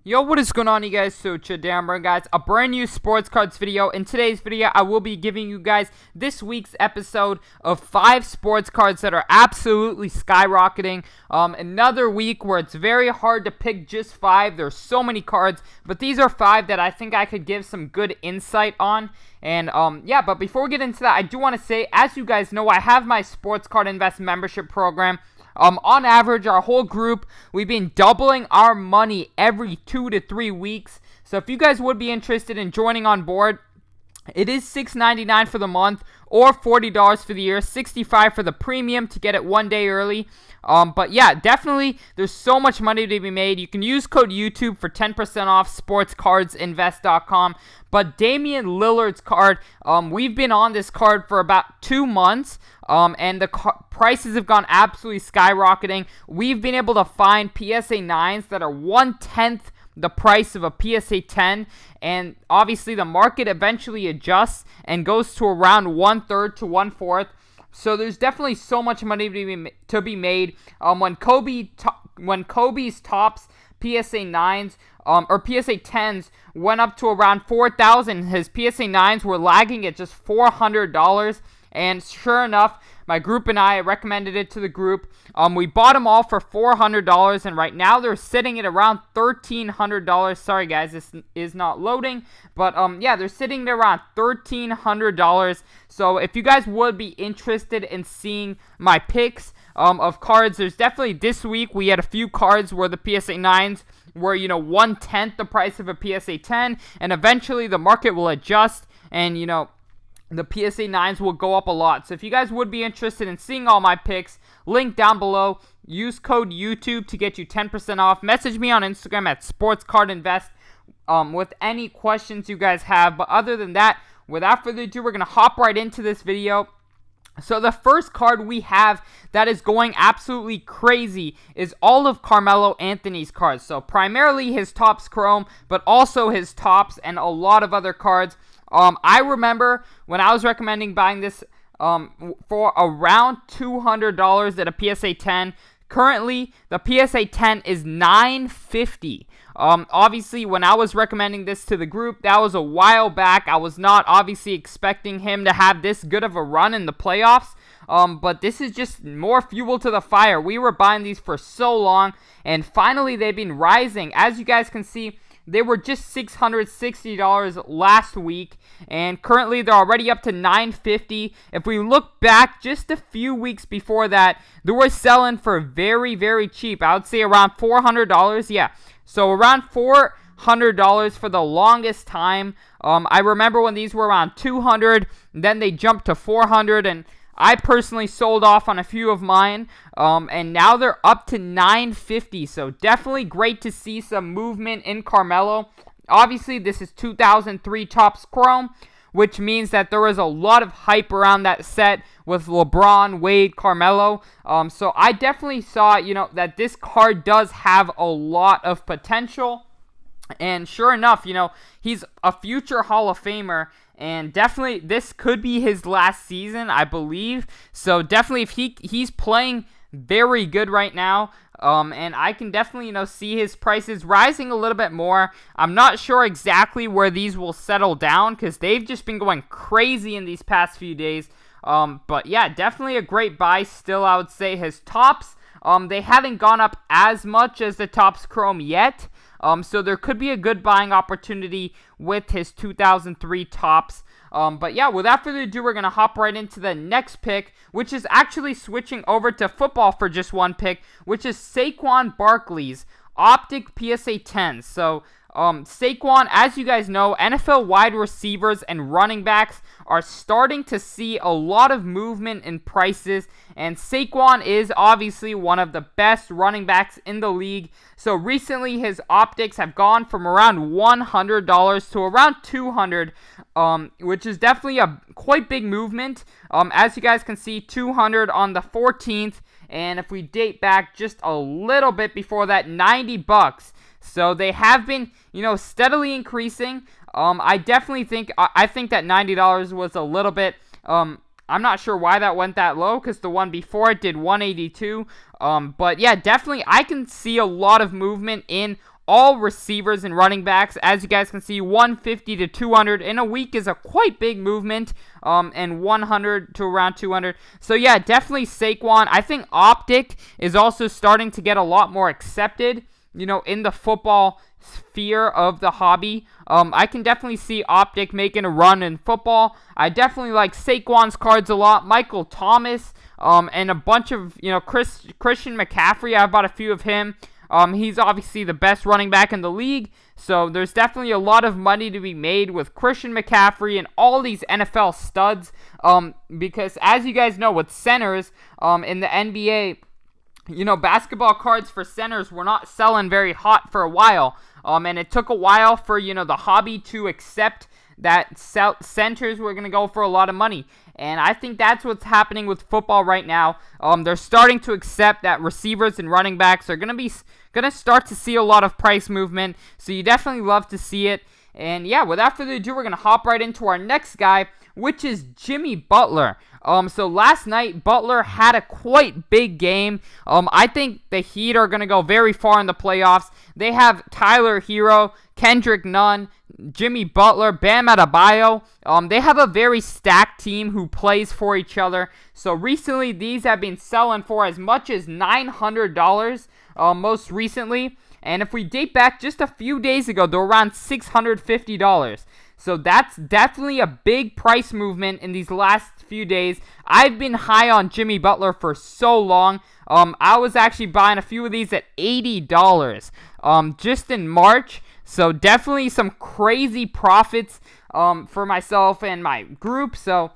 Yo, what is going on, you guys? So, Chadamber, guys, a brand new sports cards video. In today's video, I will be giving you guys this week's episode of 5 sports cards that are absolutely skyrocketing. Another week where it's very hard to pick just 5. There's so many cards, but these are 5 that I think I could give some good insight on. And, but before we get into that, I do want to say, as you guys know, I have my Sports Card Invest membership program. On average, our whole group, we've been doubling our money every 2 to 3 weeks. So if you guys would be interested in joining on board, it is $6.99 for the month or $40 for the year, $65 for the premium to get it 1 day early. But yeah, definitely, there's so much money to be made. You can use code YouTube for 10% off, sportscardsinvest.com. But Damian Lillard's card, we've been on this card for about 2 months, and the prices have gone absolutely skyrocketing. We've been able to find PSA 9s that are 1/10 the price of a PSA 10, and obviously the market eventually adjusts and goes to around 1/3 to 1/4. So there's definitely so much money to be made. When Kobe's tops PSA 9s or PSA 10s went up to around 4,000, his PSA 9s were lagging at just $400. And sure enough, my group and I recommended it to the group. We bought them all for $400, and right now they're sitting at around $1,300. Sorry guys, this is not loading, but yeah, they're sitting at around $1,300. So if you guys would be interested in seeing my picks of cards, there's definitely this week we had a few cards where the PSA 9s were 1/10 the price of a PSA 10, and eventually the market will adjust, and the PSA 9s will go up a lot. So if you guys would be interested in seeing all my picks, link down below. Use code YouTube to get you 10% off. Message me on Instagram at SportsCardInvest with any questions you guys have. But other than that, without further ado, we're going to hop right into this video. So the first card we have that is going absolutely crazy is all of Carmelo Anthony's cards. So primarily his Topps Chrome, but also his Topps and a lot of other cards. I remember when I was recommending buying this for around $200 at a PSA 10. Currently, the PSA 10 is $950. Obviously, when I was recommending this to the group, that was a while back. I was not obviously expecting him to have this good of a run in the playoffs. But this is just more fuel to the fire. We were buying these for so long, and finally they've been rising. As you guys can see, they were just $660 last week, and currently they're already up to $950. If we look back just a few weeks before that, they were selling for very, very cheap. I would say around $400. Yeah, so around $400 for the longest time. I remember when these were around $200, then they jumped to $400, and I personally sold off on a few of mine, and now they're up to $950, so definitely great to see some movement in Carmelo. Obviously, this is 2003 Topps Chrome, which means that there was a lot of hype around that set with LeBron, Wade, Carmelo. So I definitely saw, that this card does have a lot of potential. And sure enough, he's a future Hall of Famer, and definitely this could be his last season, I believe. So definitely, if he's playing very good right now, and I can definitely see his prices rising a little bit more. I'm not sure exactly where these will settle down because they've just been going crazy in these past few days. But yeah, definitely a great buy still. I would say his tops, they haven't gone up as much as the Topps Chrome yet. So there could be a good buying opportunity with his 2003 Topps. But yeah, without further ado, we're going to hop right into the next pick, which is actually switching over to football for just one pick, which is Saquon Barkley's Optic PSA 10. So Saquon, as you guys know, NFL wide receivers and running backs are starting to see a lot of movement in prices, and Saquon is obviously one of the best running backs in the league. So recently his optics have gone from around $100 to around $200, which is definitely a quite big movement. As you guys can see, $200 on the 14th, and if we date back just a little bit before that, $90. So they have been, steadily increasing. I definitely think that $90 was a little bit. I'm not sure why that went that low because the one before it did $182. But yeah, definitely I can see a lot of movement in all receivers and running backs. As you guys can see, 150 to 200 in a week is a quite big movement, and 100 to around 200. So yeah, definitely Saquon. I think Optic is also starting to get a lot more accepted, in the football sphere of the hobby. I can definitely see Optic making a run in football. I definitely like Saquon's cards a lot. Michael Thomas, and a bunch of, Christian McCaffrey. I've bought a few of him. He's obviously the best running back in the league, so there's definitely a lot of money to be made with Christian McCaffrey and all these NFL studs, because as you guys know, with centers, in the NBA, basketball cards for centers were not selling very hot for a while, and it took a while for, the hobby to accept that centers were going to go for a lot of money. And I think that's what's happening with football right now. They're starting to accept that receivers and running backs are going to start to see a lot of price movement. So you definitely love to see it. And yeah, without further ado, we're going to hop right into our next guy, which is Jimmy Butler. So last night, Butler had a quite big game. I think the Heat are going to go very far in the playoffs. They have Tyler Hero, Kendrick Nunn, Jimmy Butler, Bam Adebayo. They have a very stacked team who plays for each other. So recently, these have been selling for as much as $900 most recently. And if we date back just a few days ago, they're around $650. So that's definitely a big price movement in these last few days. I've been high on Jimmy Butler for so long. I was actually buying a few of these at $80 just in March. So definitely some crazy profits for myself and my group. So,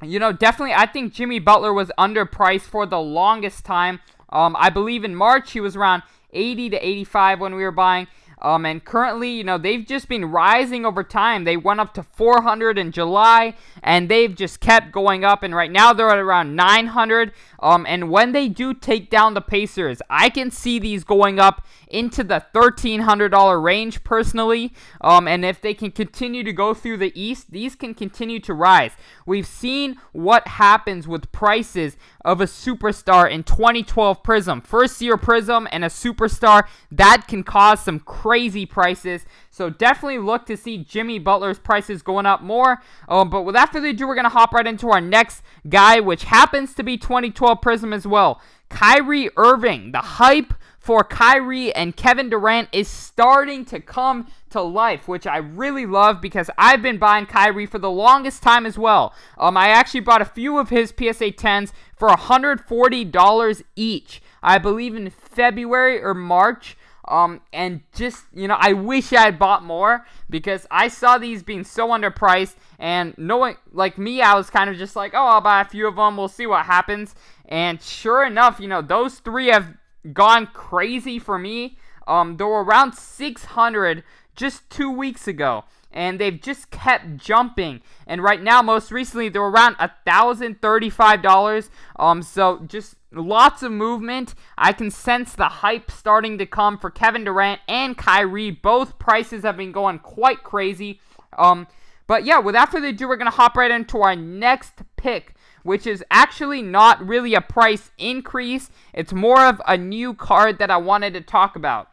definitely I think Jimmy Butler was underpriced for the longest time. I believe in March he was around 80 to 85 when we were buying. And currently, they've just been rising over time. They went up to 400 in July, and they've just kept going up. And right now, they're at around 900. And when they do take down the Pacers, I can see these going up into the $1,300 range personally. And if they can continue to go through the East, these can continue to rise. We've seen what happens with prices of a superstar in 2012 Prism. First year Prism and a superstar, that can cause some crazy prices. So definitely look to see Jimmy Butler's prices going up more. But without further ado, we're going to hop right into our next guy, which happens to be 2012 Prism as well. Kyrie Irving. The hype for Kyrie and Kevin Durant is starting to come to life, which I really love because I've been buying Kyrie for the longest time as well. I actually bought a few of his PSA 10s for $140 each, I believe in February or March. And just, I wish I had bought more because I saw these being so underpriced, and knowing, like me, I was kind of just like, oh, I'll buy a few of them, we'll see what happens. And sure enough, those three have gone crazy for me. They were around 600 just 2 weeks ago, and they've just kept jumping. And right now, most recently, they're around $1,035. So just lots of movement. I can sense the hype starting to come for Kevin Durant and Kyrie. Both prices have been going quite crazy. But yeah, without further ado, we're going to hop right into our next pick, which is actually not really a price increase. It's more of a new card that I wanted to talk about.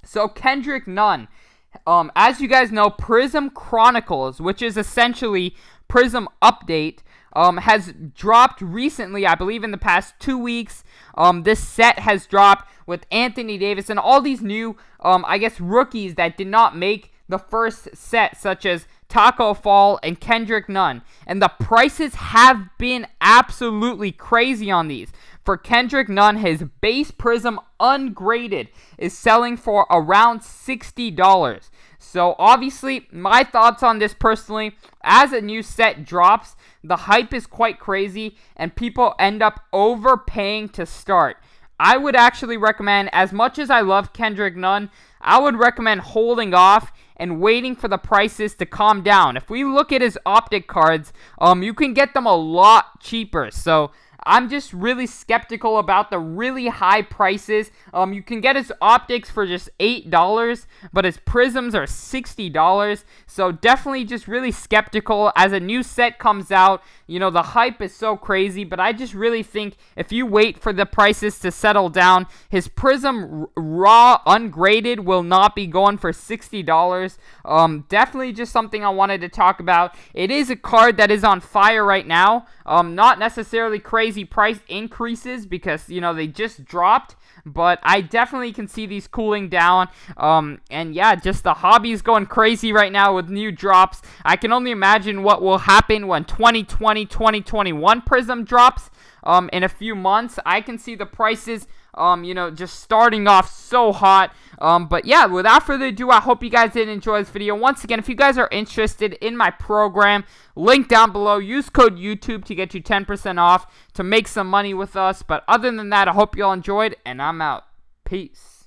So Kendrick Nunn. As you guys know, Prism Chronicles, which is essentially Prism Update, has dropped recently, I believe in the past 2 weeks. This set has dropped with Anthony Davis and all these new, rookies that did not make the first set, such as Taco Fall and Kendrick Nunn. And the prices have been absolutely crazy on these. For Kendrick Nunn, his base Prism ungraded is selling for around $60. So obviously, my thoughts on this personally, as a new set drops, the hype is quite crazy and people end up overpaying to start. I would actually recommend, as much as I love Kendrick Nunn, I would recommend holding off and waiting for the prices to calm down. If we look at his Optic cards, you can get them a lot cheaper. So I'm just really skeptical about the really high prices. You can get his optics for just $8, but his prisms are $60. So definitely just really skeptical as a new set comes out. You know, the hype is so crazy, but I just really think if you wait for the prices to settle down, his prism raw ungraded will not be going for $60. Definitely just something I wanted to talk about. It is a card that is on fire right now. Not necessarily crazy price increases because, you know, they just dropped, but I definitely can see these cooling down. And yeah, just the hobby is going crazy right now with new drops. I can only imagine what will happen when 2020, 2021 Prism drops in a few months. I can see the prices just starting off so hot. But yeah, without further ado, I hope you guys did enjoy this video. Once again, if you guys are interested in my program, link down below. Use code YouTube to get you 10% off to make some money with us. But other than that, I hope you all enjoyed, and I'm out. Peace.